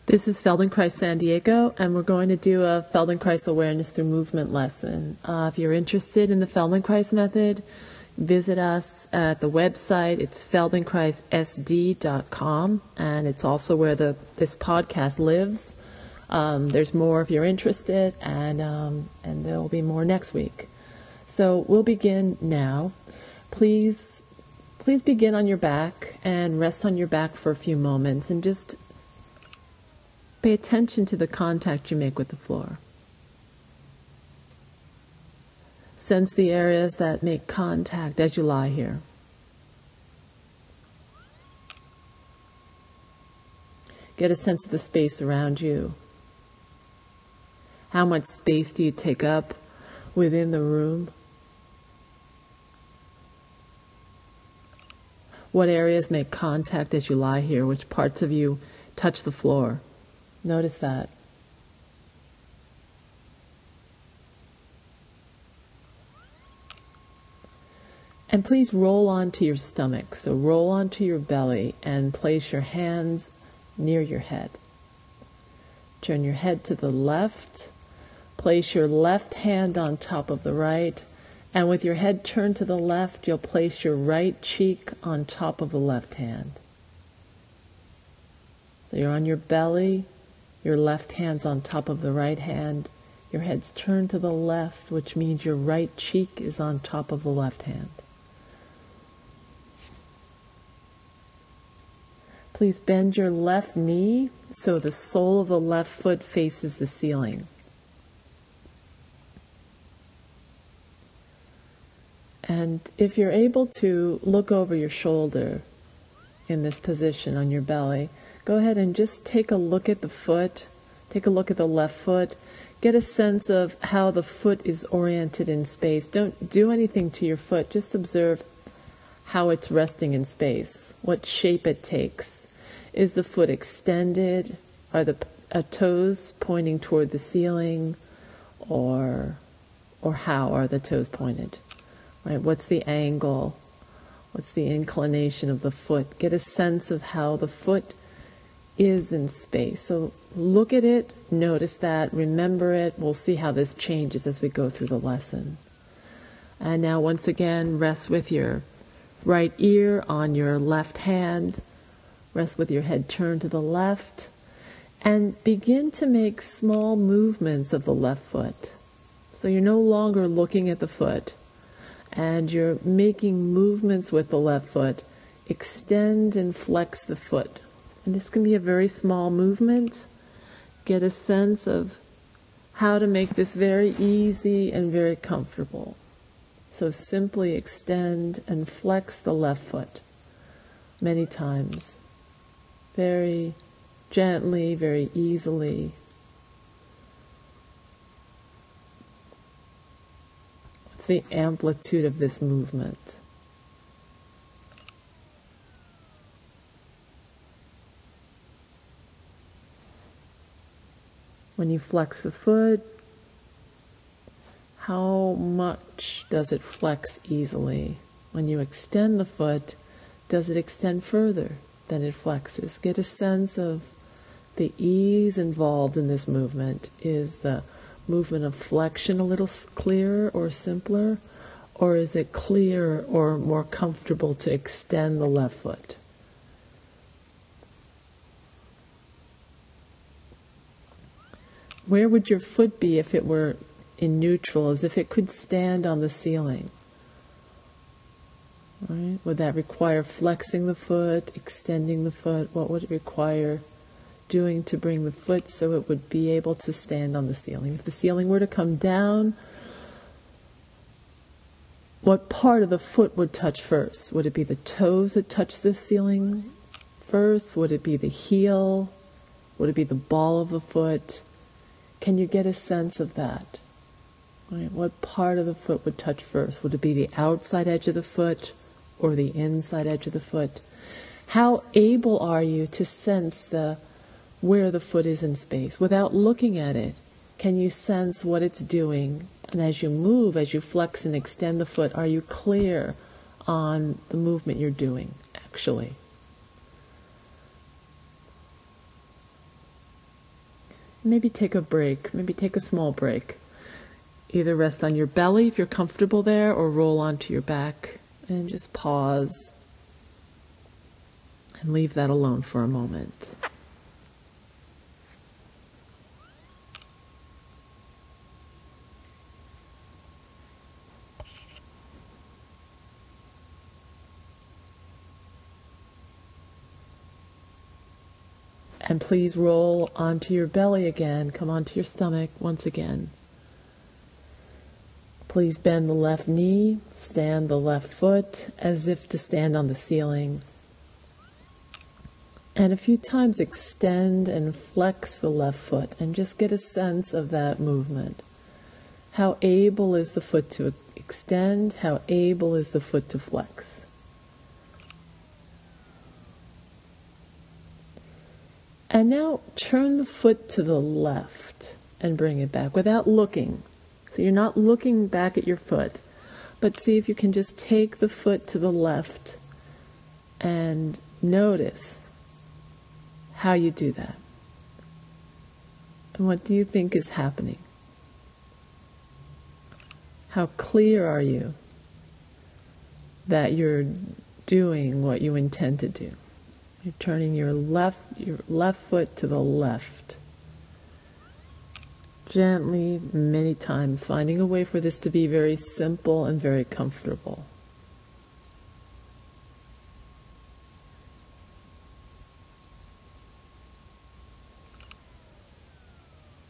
This is Feldenkrais San Diego, and we're going to do a Feldenkrais Awareness Through Movement lesson. If you're interested in the Feldenkrais Method, visit us at the website. It's feldenkraissd.com, and it's also where this podcast lives. There's more if you're interested, and there will be more next week. So we'll begin now. Please begin on your back and rest on your back for a few moments, and just pay attention to the contact you make with the floor. Sense the areas that make contact as you lie here. Get a sense of the space around you. How much space do you take up within the room? What areas make contact as you lie here? Which parts of you touch the floor? Notice that. And please roll onto your stomach. So roll onto your belly and place your hands near your head. Turn your head to the left. Place your left hand on top of the right. And with your head turned to the left, you'll place your right cheek on top of the left hand. So you're on your belly. Your left hand's on top of the right hand. Your head's turned to the left, which means your right cheek is on top of the left hand. Please bend your left knee so the sole of the left foot faces the ceiling. And if you're able to look over your shoulder in this position on your belly, go ahead and just take a look at the foot. Take a look at the left foot. Get a sense of how the foot is oriented in space. Don't do anything to your foot. Just observe how it's resting in space, what shape it takes. Is the foot extended? Are the toes pointing toward the ceiling? Or how are the toes pointed? Right? What's the angle? What's the inclination of the foot? Get a sense of how the foot is in space. So look at it, notice that, remember it. We'll see how this changes as we go through the lesson. And now once again, rest with your right ear on your left hand. Rest with your head turned to the left. And begin to make small movements of the left foot. So you're no longer looking at the foot, and you're making movements with the left foot. Extend and flex the foot. And this can be a very small movement. Get a sense of how to make this very easy and very comfortable. So simply extend and flex the left foot many times. Very gently, very easily. What's the amplitude of this movement? When you flex the foot, how much does it flex easily? When you extend the foot, does it extend further than it flexes? Get a sense of the ease involved in this movement. Is the movement of flexion a little clearer or simpler? Or is it clearer or more comfortable to extend the left foot? Where would your foot be if it were in neutral, as if it could stand on the ceiling? Right? Would that require flexing the foot, extending the foot? What would it require doing to bring the foot so it would be able to stand on the ceiling? If the ceiling were to come down, what part of the foot would touch first? Would it be the toes that touch the ceiling first? Would it be the heel? Would it be the ball of the foot? Can you get a sense of that? Right? What part of the foot would touch first? Would it be the outside edge of the foot or the inside edge of the foot? How able are you to sense where the foot is in space without looking at it? Can you sense what it's doing? And as you move, as you flex and extend the foot, are you clear on the movement you're doing, actually? Maybe take a break, maybe take a small break. Either rest on your belly if you're comfortable there, or roll onto your back and just pause and leave that alone for a moment. And please roll onto your belly again. Come onto your stomach once again. Please bend the left knee, stand the left foot as if to stand on the ceiling. And a few times extend and flex the left foot and just get a sense of that movement. How able is the foot to extend? How able is the foot to flex? And now turn the foot to the left and bring it back without looking. So you're not looking back at your foot, but see if you can just take the foot to the left and notice how you do that. And what do you think is happening? How clear are you that you're doing what you intend to do? You're turning your left foot to the left. Gently, many times, finding a way for this to be very simple and very comfortable.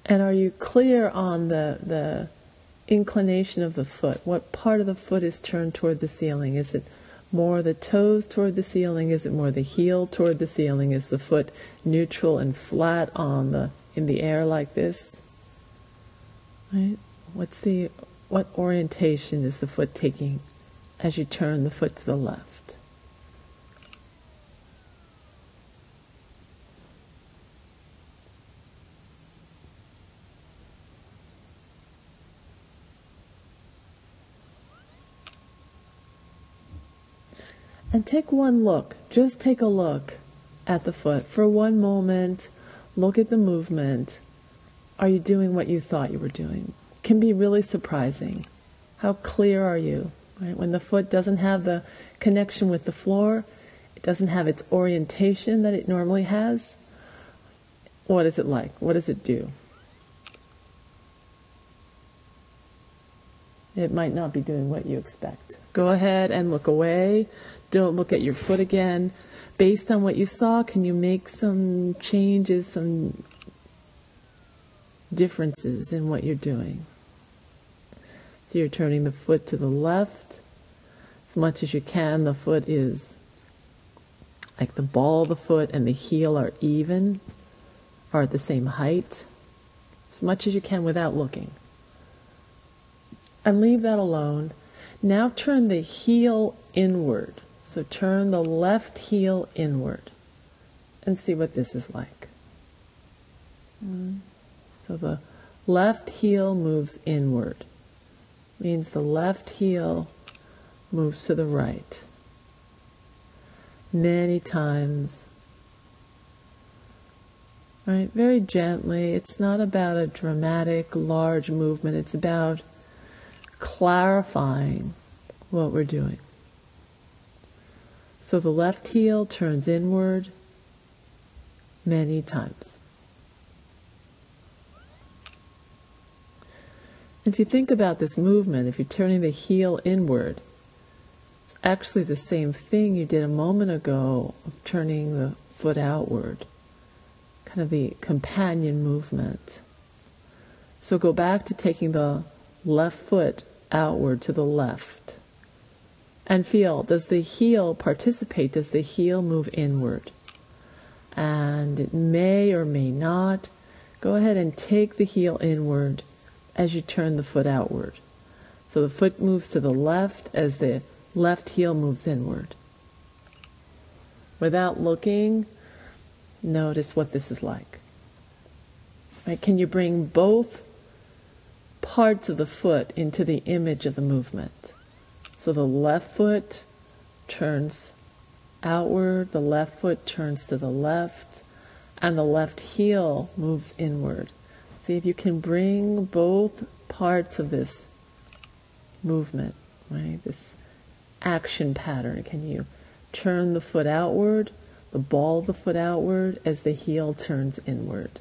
And are you clear on the inclination of the foot? What part of the foot is turned toward the ceiling? Is it more the toes toward the ceiling? Is it more the heel toward the ceiling? Is the foot neutral and flat in the air like this? Right? What orientation is the foot taking as you turn the foot to the left? And take one look, just take a look at the foot for one moment. Look at the movement. Are you doing what you thought you were doing? It can be really surprising. How clear are you? Right? When the foot doesn't have the connection with the floor, it doesn't have its orientation that it normally has. What is it like? What does it do? It might not be doing what you expect. Go ahead and look away. Don't look at your foot again. Based on what you saw, can you make some changes, some differences in what you're doing? So you're turning the foot to the left. As much as you can, the foot is like the ball of the foot and the heel are even, are at the same height. As much as you can without looking. And leave that alone. Now turn the heel inward. So turn the left heel inward and see what this is like. So the left heel moves inward. Means the left heel moves to the right. Many times. Right? Very gently. It's not about a dramatic, large movement. It's about clarifying what we're doing. So the left heel turns inward many times. If you think about this movement, if you're turning the heel inward, it's actually the same thing you did a moment ago of turning the foot outward, kind of the companion movement. So go back to taking the left foot outward to the left and feel, does the heel participate? Does the heel move inward? And it may or may not. Go ahead and take the heel inward as you turn the foot outward. So the foot moves to the left as the left heel moves inward. Without looking, notice what this is like. Right? Can you bring both parts of the foot into the image of the movement? So the left foot turns outward, the left foot turns to the left, and the left heel moves inward. See if you can bring both parts of this movement, right? This action pattern. Can you turn the foot outward, the ball of the foot outward as the heel turns inward,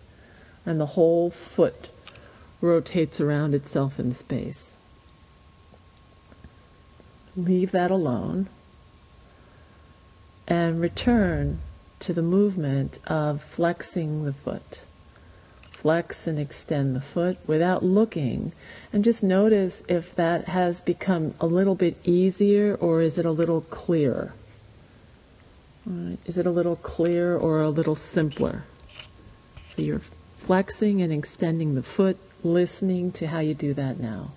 and the whole foot rotates around itself in space. Leave that alone and return to the movement of flexing the foot. Flex and extend the foot without looking, and just notice if that has become a little bit easier or is it a little clearer. All right. Is it a little clearer or a little simpler? So you're flexing and extending the foot, listening to how you do that now.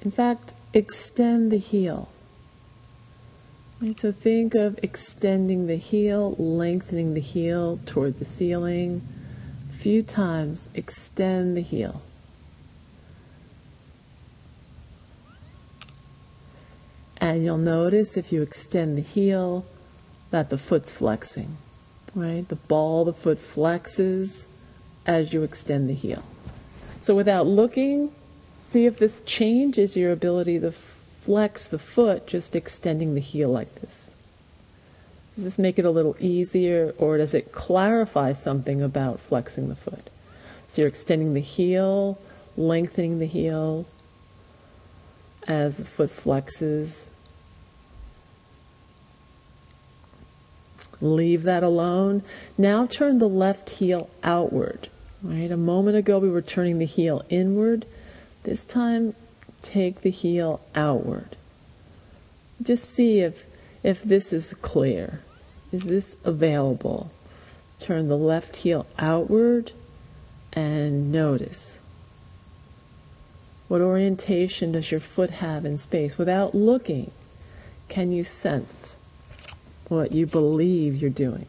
In fact, extend the heel. Right, so think of extending the heel, lengthening the heel toward the ceiling. A few times, extend the heel. And you'll notice if you extend the heel that the foot's flexing. Right? The ball of the foot flexes as you extend the heel. So without looking, see if this changes your ability to flex the foot, just extending the heel like this. Does this make it a little easier, or does it clarify something about flexing the foot? So you're extending the heel, lengthening the heel as the foot flexes. Leave that alone. Now turn the left heel outward. Right? A moment ago we were turning the heel inward. This time, take the heel outward. Just see if this is clear. Is this available? Turn the left heel outward and notice. What orientation does your foot have in space? Without looking, can you sense what you believe you're doing?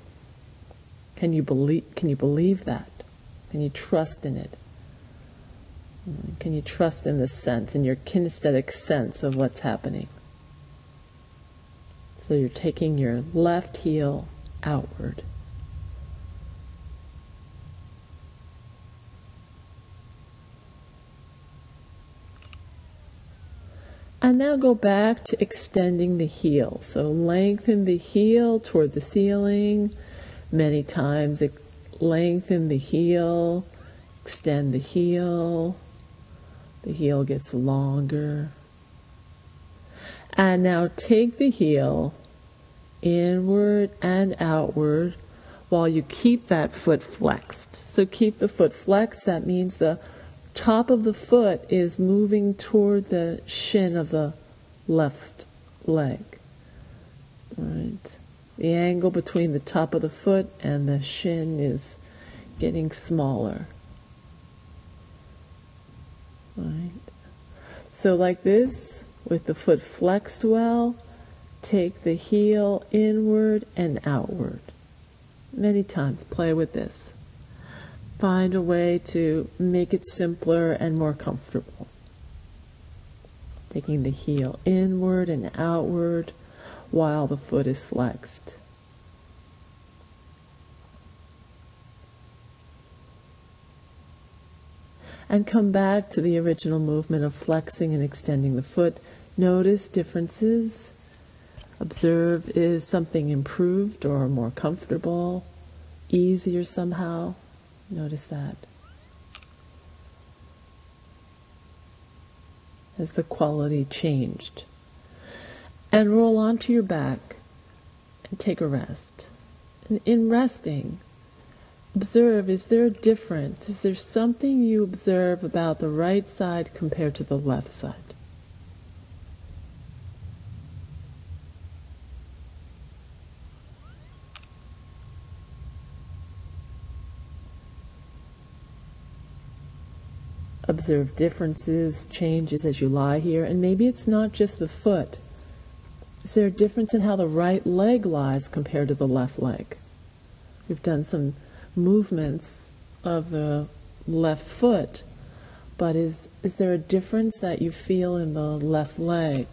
Can you believe that? Can you trust in it? Can you trust in the sense, in your kinesthetic sense of what's happening? So you're taking your left heel outward. And now go back to extending the heel. So lengthen the heel toward the ceiling. Many times lengthen the heel, extend the heel. The heel gets longer. And now take the heel inward and outward while you keep that foot flexed. So keep the foot flexed. That means the top of the foot is moving toward the shin of the left leg. All right. The angle between the top of the foot and the shin is getting smaller. Right. So like this, with the foot flexed well, take the heel inward and outward. Many times, play with this. Find a way to make it simpler and more comfortable. Taking the heel inward and outward while the foot is flexed. And come back to the original movement of flexing and extending the foot. Notice differences. Observe, is something improved or more comfortable, easier somehow? Notice that. Has the quality changed? And roll onto your back and take a rest. And in resting, observe, is there a difference? Is there something you observe about the right side compared to the left side? Observe differences, changes as you lie here, and maybe it's not just the foot. Is there a difference in how the right leg lies compared to the left leg? We've done some movements of the left foot, but is there a difference that you feel in the left leg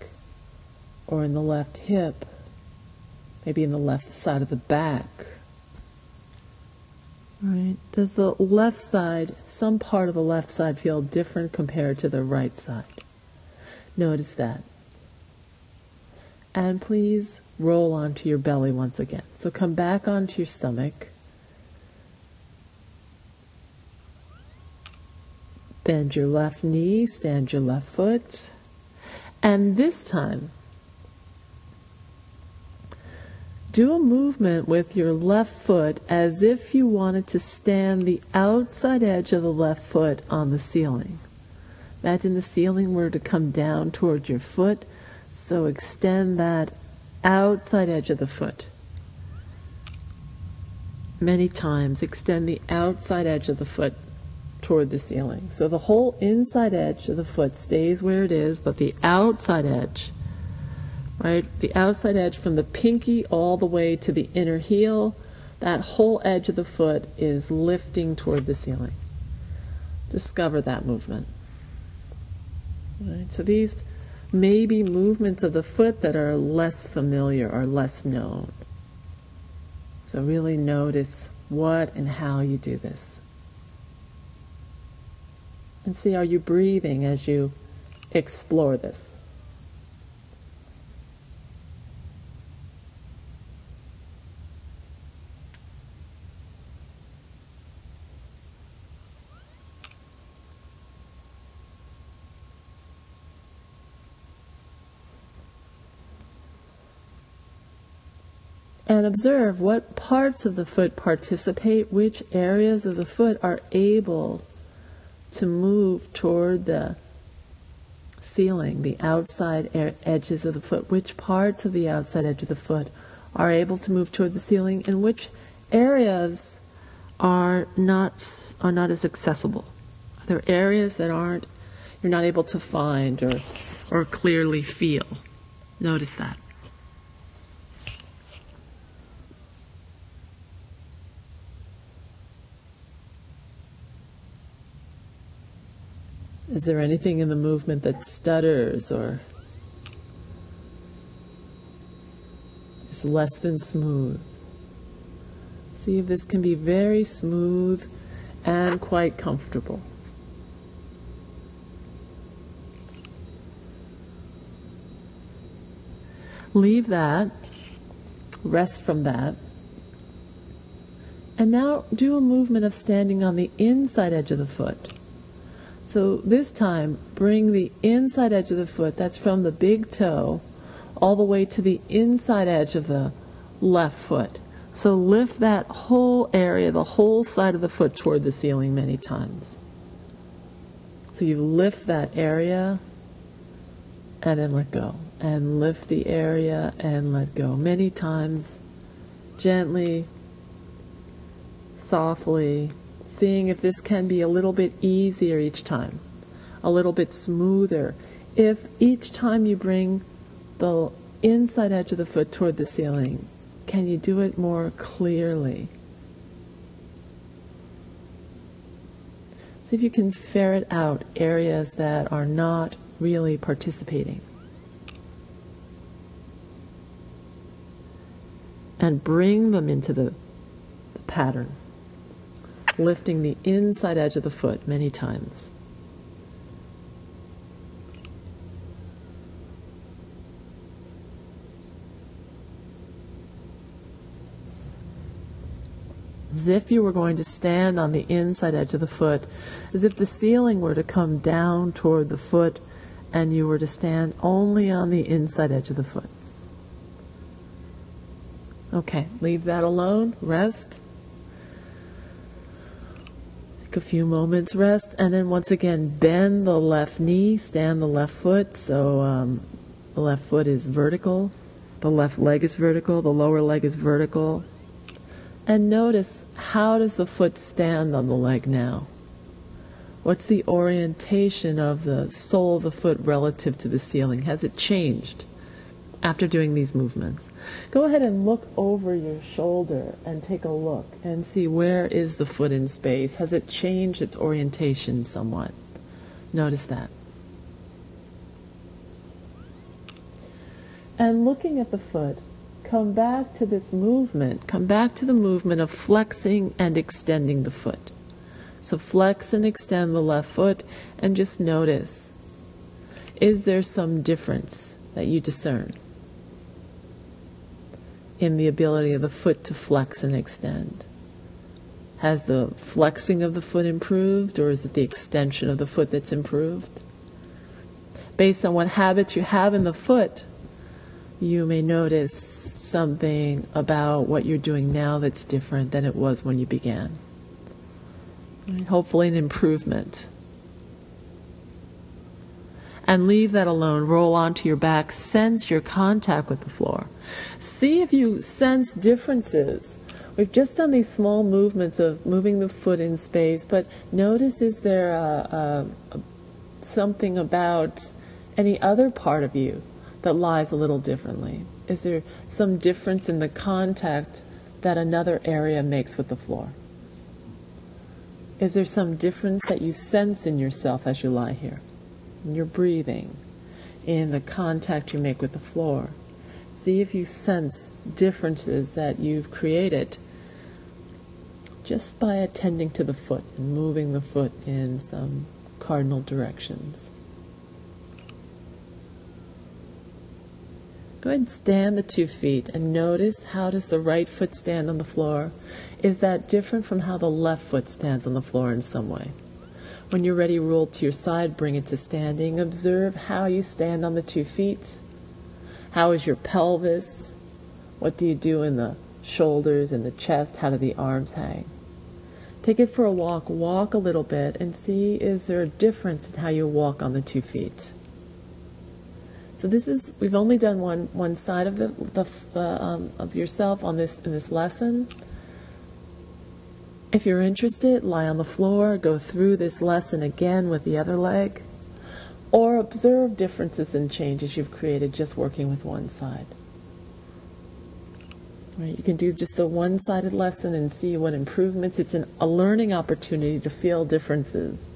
or in the left hip, maybe in the left side of the back? Right. Does the left side, some part of the left side, feel different compared to the right side? Notice that. And please roll onto your belly once again. So come back onto your stomach. Bend your left knee, stand your left foot. And this time, do a movement with your left foot as if you wanted to stand the outside edge of the left foot on the ceiling. Imagine the ceiling were to come down toward your foot, so extend that outside edge of the foot. Many times, extend the outside edge of the foot toward the ceiling. So the whole inside edge of the foot stays where it is, but the outside edge, right? The outside edge from the pinky all the way to the inner heel, that whole edge of the foot is lifting toward the ceiling. Discover that movement. Right? So these may be movements of the foot that are less familiar or less known. So really notice what and how you do this. And see, are you breathing as you explore this? And observe what parts of the foot participate, which areas of the foot are able to move toward the ceiling, the outside edges of the foot. Which parts of the outside edge of the foot are able to move toward the ceiling, and which areas are not as accessible? Are there areas that you're not able to find or clearly feel? Notice that. Is there anything in the movement that stutters or is less than smooth? See if this can be very smooth and quite comfortable. Leave that, rest from that, and now do a movement of standing on the inside edge of the foot. So this time, bring the inside edge of the foot, that's from the big toe, all the way to the inside edge of the left foot. So lift that whole area, the whole side of the foot toward the ceiling many times. So you lift that area and then let go. And lift the area and let go. Many times, gently, softly, seeing if this can be a little bit easier each time, a little bit smoother. If each time you bring the inside edge of the foot toward the ceiling, can you do it more clearly? See if you can ferret out areas that are not really participating. And bring them into the pattern. Lifting the inside edge of the foot many times. As if you were going to stand on the inside edge of the foot, as if the ceiling were to come down toward the foot and you were to stand only on the inside edge of the foot. Okay, leave that alone, rest. A few moments rest, and then once again bend the left knee, stand the left foot, so the left foot is vertical, the left leg is vertical, the lower leg is vertical, and notice, how does the foot stand on the leg now? What's the orientation of the sole of the foot relative to the ceiling? Has it changed after doing these movements? Go ahead and look over your shoulder and take a look and see, where is the foot in space? Has it changed its orientation somewhat? Notice that. And looking at the foot, come back to this movement. Come back to the movement of flexing and extending the foot. So flex and extend the left foot, and just notice, is there some difference that you discern in the ability of the foot to flex and extend? Has the flexing of the foot improved, or is it the extension of the foot that's improved? Based on what habits you have in the foot, you may notice something about what you're doing now that's different than it was when you began. Hopefully an improvement. And leave that alone. Roll onto your back. Sense your contact with the floor. See if you sense differences. We've just done these small movements of moving the foot in space, but notice, is there something about any other part of you that lies a little differently? Is there some difference in the contact that another area makes with the floor? Is there some difference that you sense in yourself as you lie here? In your breathing, in the contact you make with the floor. See if you sense differences that you've created just by attending to the foot and moving the foot in some cardinal directions. Go ahead and stand the 2 feet and notice, how does the right foot stand on the floor? Is that different from how the left foot stands on the floor in some way? When you're ready, roll to your side, bring it to standing. Observe how you stand on the 2 feet. How is your pelvis? What do you do in the shoulders and the chest? How do the arms hang? Take it for a walk. Walk a little bit and see, is there a difference in how you walk on the 2 feet? So this is, we've only done one side of of yourself in this lesson. If you're interested, lie on the floor, go through this lesson again with the other leg, or observe differences and changes you've created just working with one side. Right, you can do just the one-sided lesson and see what improvements. It's a learning opportunity to feel differences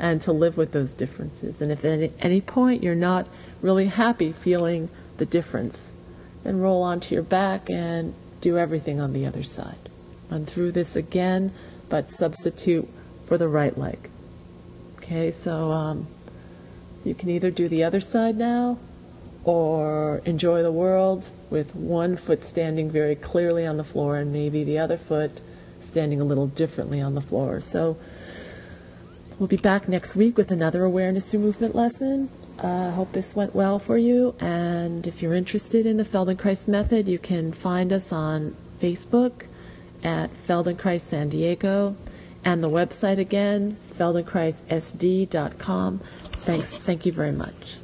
and to live with those differences. And if at any point you're not really happy feeling the difference, then roll onto your back and do everything on the other side. Run through this again, but substitute for the right leg. Okay, so you can either do the other side now, or enjoy the world with one foot standing very clearly on the floor and maybe the other foot standing a little differently on the floor. So we'll be back next week with another Awareness Through Movement lesson. I hope this went well for you, and if you're interested in the Feldenkrais Method, you can find us on Facebook at Feldenkrais San Diego, and the website again, feldenkraissd.com. Thank you very much.